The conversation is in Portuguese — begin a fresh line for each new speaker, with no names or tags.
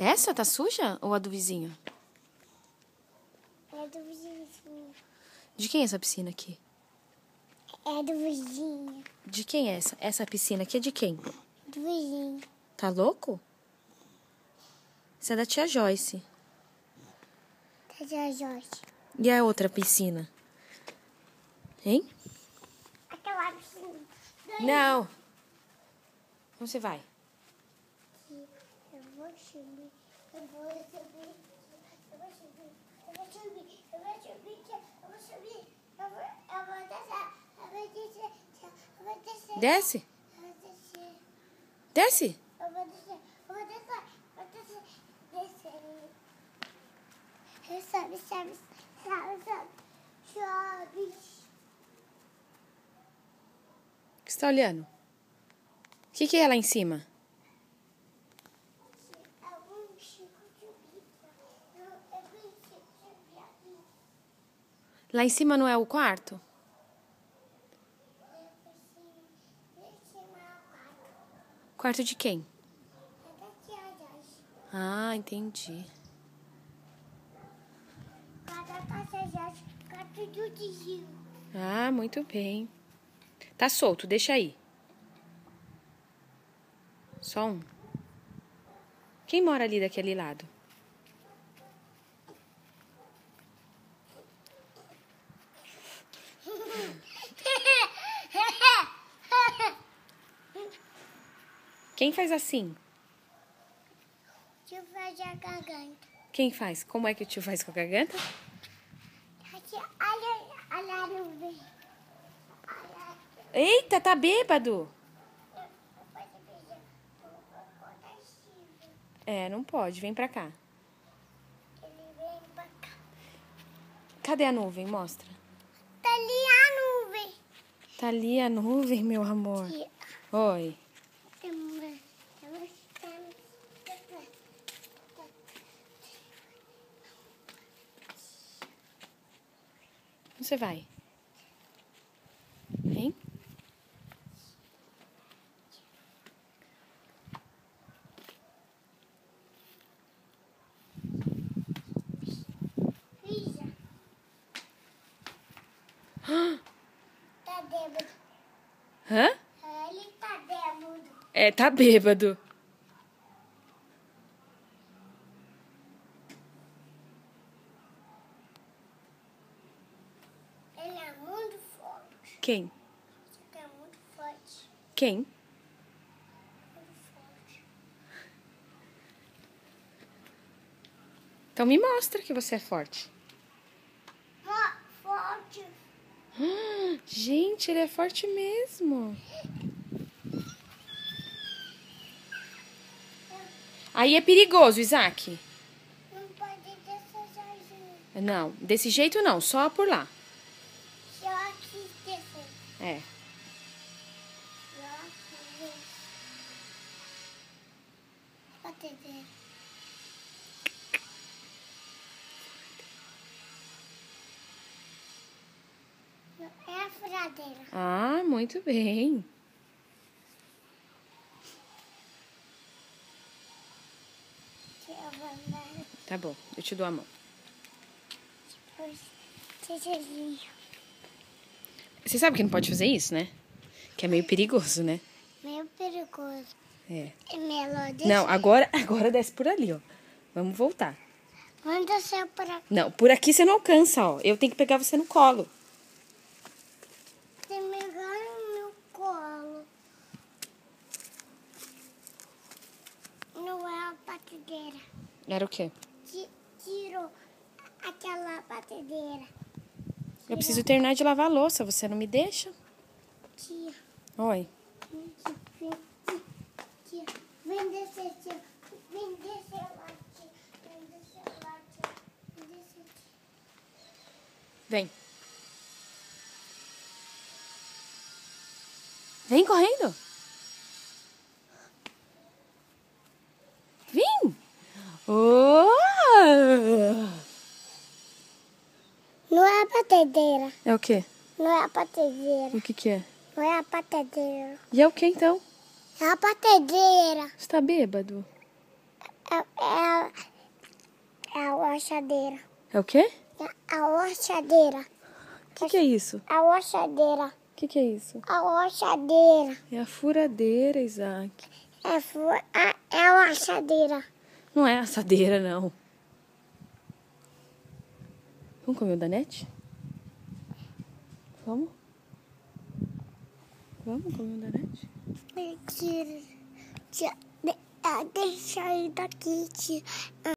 Essa tá suja ou a do vizinho?
É do vizinho.
De quem é essa piscina aqui?
É do vizinho.
De quem é essa? Essa piscina aqui é de quem?
Do vizinho.
Tá louco? Essa é da tia Joyce.
Tá de Jorge.
E a outra piscina? Hein?
Aquela piscina.
Não. Onde você vai?
Eu vou subir. Eu vou subir. Eu vou subir. Eu vou subir. Eu vou subir. Eu vou subir. Eu vou descer. Eu vou descer. Eu vou descer.
Desce?
Eu vou descer.
Desce?
Eu vou descer. Eu vou descer. Eu vou descer. Descer. Eu sobe, sobe, sobe, sobe. Sobe.
O que você tá olhando? O que é lá em cima? Lá em cima não é o quarto? Quarto de quem? Ah, entendi. Ah, muito bem. Tá solto, deixa aí. Só um. Quem mora ali daquele lado? Quem faz assim?
Tio faz a garganta.
Quem faz? Como é que o tio faz com a garganta?
Aqui, olha a nuvem.
Eita, tá bêbado. É, não pode. Vem pra cá.
Ele vem pra cá.
Cadê a nuvem? Mostra.
Tá ali a nuvem.
Tá ali a nuvem, meu amor.
Aqui.
Oi. Onde você vai? Hein?
Tá bêbado.
Hã?
Ele tá bêbado.
É, tá bêbado.
Ele é muito forte.
Quem?
Ele é muito forte.
Quem?
Muito forte.
Então me mostra que você é forte.
Forte.
Gente, ele é forte mesmo. Aí é perigoso, Isaac.
Não pode descer sozinho.
Não, desse jeito não, só por lá.
Só que descer.
É.
Só que descer. Batedeira. É a furadeira.
Ah, muito bem.
Que eu vou andar
Tá bom, eu te dou a mão.
depois. Tijolinho.
Você sabe que não pode fazer isso, né? Que é meio perigoso, né?
Meio perigoso.
É.
É melhor descer.
Não, agora desce por ali, ó. Vamos voltar.
Vamos descer por aqui.
Não, por aqui você não alcança, ó. Eu tenho que pegar você no colo.
Você me ganha no meu colo. Não é a batedeira.
Era o quê?
Tirou aquela batedeira.
Eu preciso terminar de lavar a louça, você não me deixa?
Tia.
Oi.
Tia. Vem descer, tia. Vem descer lá, tia. Vem descer lá, tia. Vem descer, tia.
Vem. Vem correndo. Vem. Oh!
Não é a batedeira.
É o quê?
Não é a batedeira.
O que é?
Não é a batedeira.
E é o que então?
É a batedeira.
Você tá bêbado?
É a achadeira.
É o quê?
A achadeira.
O que é isso?
A achadeira.
O que é isso?
A achadeira.
É a furadeira, Isaac.
É a achadeira.
Não é assadeira, não. Vamos comer o Danete? Vamos? Vamos comer o Danete?
Mentira. Deixa eu ir daqui, tia.